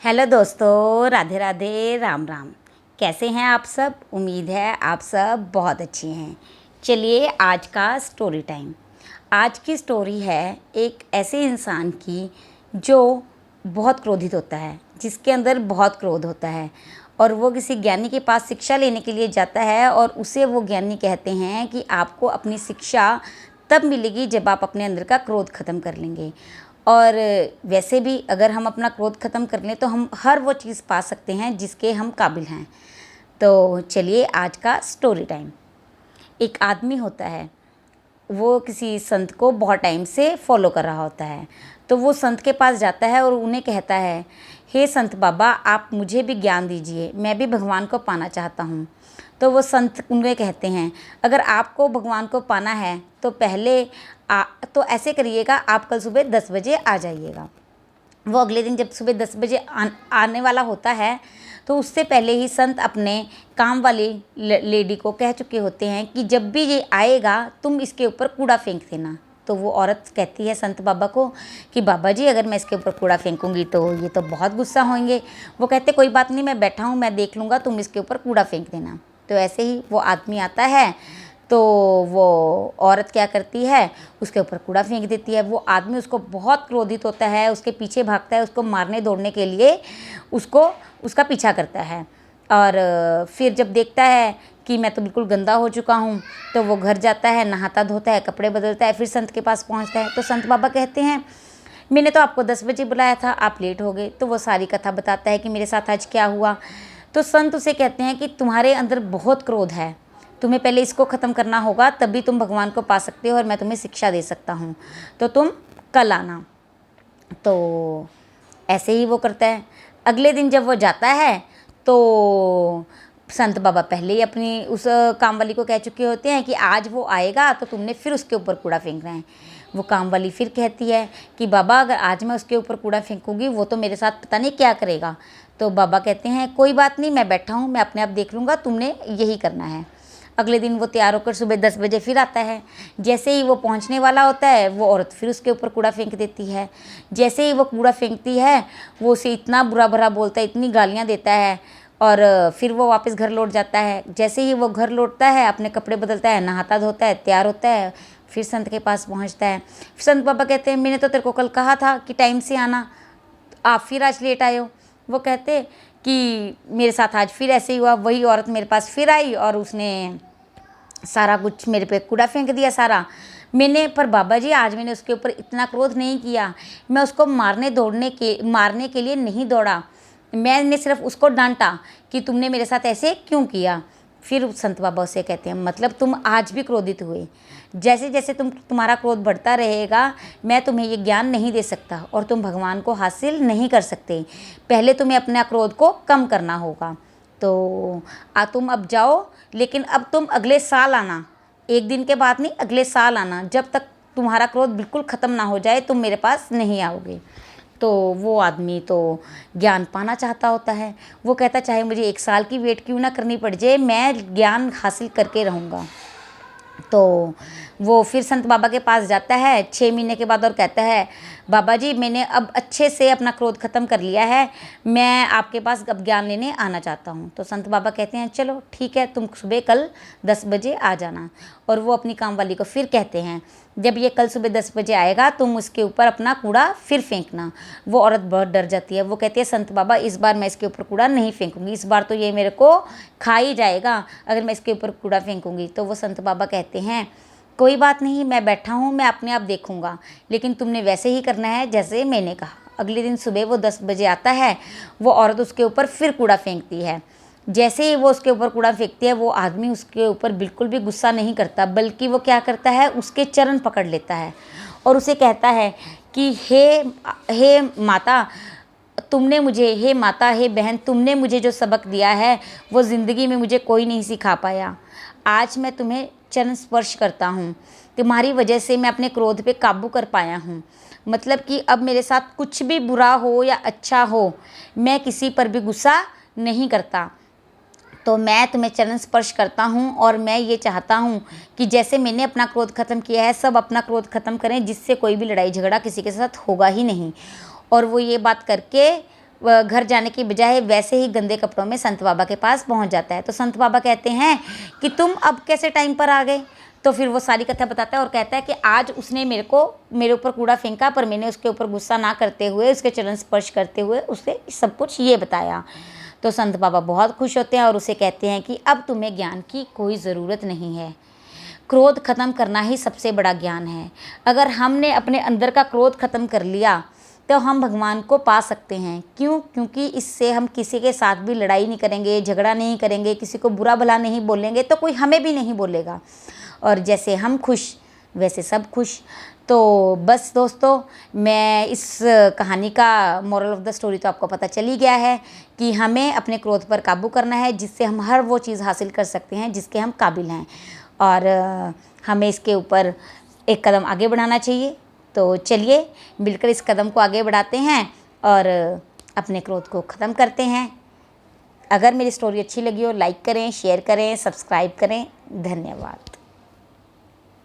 Hello दोस्तों, राधे राधे, राम राम। कैसे हैं आप सब? उम्मीद है आप सब बहुत अच्छे हैं। चलिए आज का स्टोरी टाइम। आज की स्टोरी है एक ऐसे इंसान की जो बहुत क्रोधित होता है, जिसके अंदर बहुत क्रोध होता है और वो किसी ज्ञानी के पास शिक्षा लेने के लिए जाता है और उसे वो ज्ञानी कहते हैं कि आपको अपनी शिक्षा तब मिलेगी जब आप अपने अंदर का क्रोध ख़त्म कर लेंगे। और वैसे भी अगर हम अपना क्रोध ख़त्म कर लें तो हम हर वो चीज़ पा सकते हैं जिसके हम काबिल हैं। तो चलिए आज का स्टोरी टाइम। एक आदमी होता है, वो किसी संत को बहुत टाइम से फॉलो कर रहा होता है। तो वो संत के पास जाता है और उन्हें कहता है, हे संत बाबा, आप मुझे भी ज्ञान दीजिए, मैं भी भगवान को पाना चाहता हूँ। तो वो संत उन्हें कहते हैं, अगर आपको भगवान को पाना है तो पहले तो ऐसे करिएगा, आप कल सुबह 10 बजे आ जाइएगा। वो अगले दिन जब सुबह 10 बजे आने वाला होता है तो उससे पहले ही संत अपने काम वाली लेडी को कह चुके होते हैं कि जब भी ये आएगा तुम इसके ऊपर कूड़ा फेंक देना। तो वो औरत कहती है संत बाबा को कि बाबा जी, अगर मैं इसके ऊपर कूड़ा फेंकूंगी तो ये तो बहुत गुस्सा होंगे। वो कहते कोई बात नहीं, मैं बैठा हूँ, मैं देख लूँगा, तुम इसके ऊपर कूड़ा फेंक देना। तो ऐसे ही वो आदमी आता है तो वो औरत क्या करती है, उसके ऊपर कूड़ा फेंक देती है। वो आदमी उसको बहुत क्रोधित होता है, उसके पीछे भागता है, उसको मारने दौड़ने के लिए उसका पीछा करता है। और फिर जब देखता है कि मैं तो बिल्कुल गंदा हो चुका हूँ तो वो घर जाता है, नहाता धोता है, कपड़े बदलता है, फिर संत के पास पहुँचता है। तो संत बाबा कहते हैं, मैंने तो आपको 10 बजे बुलाया था, आप लेट हो गए। तो वो सारी कथा बताता है कि मेरे साथ आज क्या हुआ। तो संत उसे कहते हैं कि तुम्हारे अंदर बहुत क्रोध है, तुम्हें पहले इसको ख़त्म करना होगा, तभी तुम भगवान को पा सकते हो और मैं तुम्हें शिक्षा दे सकता हूँ, तो तुम कल आना। तो ऐसे ही वो करता है। अगले दिन जब वो जाता है तो संत बाबा पहले ही अपनी उस काम वाली को कह चुके होते हैं कि आज वो आएगा तो तुमने फिर उसके ऊपर कूड़ा फेंकना है। वो काम वाली फिर कहती है कि बाबा, अगर आज मैं उसके ऊपर कूड़ा फेंकूंगी वो तो मेरे साथ पता नहीं क्या करेगा। तो बाबा कहते हैं कोई बात नहीं, मैं बैठा हूँ, मैं अपने आप देख लूँगा, तुमने यही करना है। अगले दिन वो तैयार होकर सुबह 10 बजे फिर आता है। जैसे ही वो पहुंचने वाला होता है वो औरत फिर उसके ऊपर कूड़ा फेंक देती है। जैसे ही वो कूड़ा फेंकती है वो उसे इतना बुरा भरा बोलता है, इतनी गालियां देता है और फिर वो वापस घर लौट जाता है। जैसे ही वो घर लौटता है, अपने कपड़े बदलता है, नहाता धोता है, तैयार होता है, फिर संत के पास पहुँचता है। संत बाबा कहते हैं, मैंने तो तेरे को कल कहा था कि टाइम से आना, आप फिर आज लेट आए हो। वो कहते कि मेरे साथ आज फिर ऐसे ही हुआ, वही औरत मेरे पास फिर आई और उसने सारा कुछ मेरे पे कूड़ा फेंक दिया सारा। पर बाबा जी, आज मैंने उसके ऊपर इतना क्रोध नहीं किया, मैं उसको मारने के लिए नहीं दौड़ा, मैंने सिर्फ उसको डांटा कि तुमने मेरे साथ ऐसे क्यों किया। फिर संत बाबा उसे कहते हैं, मतलब तुम आज भी क्रोधित हुए, जैसे जैसे तुम्हारा क्रोध बढ़ता रहेगा मैं तुम्हें ये ज्ञान नहीं दे सकता और तुम भगवान को हासिल नहीं कर सकते। पहले तुम्हें अपना क्रोध को कम करना होगा। तो तुम अब जाओ, लेकिन अब तुम अगले साल आना, एक दिन के बाद नहीं, अगले साल आना, जब तक तुम्हारा क्रोध बिल्कुल ख़त्म ना हो जाए तुम मेरे पास नहीं आओगे। तो वो आदमी तो ज्ञान पाना चाहता होता है। वो कहता चाहे मुझे 1 साल की वेट क्यों ना करनी पड़ जाए, मैं ज्ञान हासिल करके रहूँगा। तो वो फिर संत बाबा के पास जाता है 6 महीने के बाद और कहता है, बाबा जी, मैंने अब अच्छे से अपना क्रोध ख़त्म कर लिया है, मैं आपके पास अब ज्ञान लेने आना चाहता हूँ। तो संत बाबा कहते हैं, चलो ठीक है, तुम सुबह कल 10 बजे आ जाना। और वो अपनी काम वाली को फिर कहते हैं, जब ये कल सुबह 10 बजे आएगा तुम उसके ऊपर अपना कूड़ा फिर फेंकना। वो औरत बहुत डर जाती है। वो कहती है, संत बाबा, इस बार मैं इसके ऊपर कूड़ा नहीं फेंकूंगी, इस बार तो ये मेरे को खा ही जाएगा अगर मैं इसके ऊपर कूड़ा फेंकूंगी। तो वो संत बाबा कहते हैं, कोई बात नहीं, मैं बैठा हूँ, मैं अपने आप देखूंगा, लेकिन तुमने वैसे ही करना है जैसे मैंने कहा। अगले दिन सुबह वो 10 बजे आता है, वो औरत उसके ऊपर फिर कूड़ा फेंकती है। जैसे ही वो उसके ऊपर कूड़ा फेंकती है, वो आदमी उसके ऊपर बिल्कुल भी गुस्सा नहीं करता, बल्कि वो क्या करता है, उसके चरण पकड़ लेता है और उसे कहता है कि हे माता, हे माता, हे बहन, तुमने मुझे जो सबक दिया है वो ज़िंदगी में मुझे कोई नहीं सिखा पाया। आज मैं तुम्हें चरण स्पर्श करता हूँ, तुम्हारी वजह से मैं अपने क्रोध पे काबू कर पाया हूँ। मतलब कि अब मेरे साथ कुछ भी बुरा हो या अच्छा हो, मैं किसी पर भी गुस्सा नहीं करता। तो मैं तुम्हें चरण स्पर्श करता हूँ और मैं ये चाहता हूँ कि जैसे मैंने अपना क्रोध ख़त्म किया है, सब अपना क्रोध ख़त्म करें, जिससे कोई भी लड़ाई झगड़ा किसी के साथ होगा ही नहीं। और वो ये बात करके घर जाने की बजाय वैसे ही गंदे कपड़ों में संत बाबा के पास पहुंच जाता है। तो संत बाबा कहते हैं कि तुम अब कैसे टाइम पर आ गए। तो फिर वो सारी कथा बताता है और कहता है कि आज उसने मेरे ऊपर कूड़ा फेंका, पर मैंने उसके ऊपर गुस्सा ना करते हुए, उसके चरण स्पर्श करते हुए उसे सब कुछ ये बताया। तो संत बाबा बहुत खुश होते हैं और उसे कहते हैं कि अब तुम्हें ज्ञान की कोई ज़रूरत नहीं है। क्रोध ख़त्म करना ही सबसे बड़ा ज्ञान है। अगर हमने अपने अंदर का क्रोध ख़त्म कर लिया तो हम भगवान को पा सकते हैं। क्यों? क्योंकि इससे हम किसी के साथ भी लड़ाई नहीं करेंगे, झगड़ा नहीं करेंगे, किसी को बुरा भला नहीं बोलेंगे, तो कोई हमें भी नहीं बोलेगा। और जैसे हम खुश वैसे सब खुश। तो बस दोस्तों, मैं इस कहानी का मोरल ऑफ द स्टोरी तो आपको पता चल ही गया है कि हमें अपने क्रोध पर काबू करना है, जिससे हम हर वो चीज़ हासिल कर सकते हैं जिसके हम काबिल हैं। और हमें इसके ऊपर एक कदम आगे बढ़ाना चाहिए। तो चलिए मिलकर इस कदम को आगे बढ़ाते हैं और अपने क्रोध को ख़त्म करते हैं। अगर मेरी स्टोरी अच्छी लगी हो, लाइक करें, शेयर करें, सब्सक्राइब करें। धन्यवाद।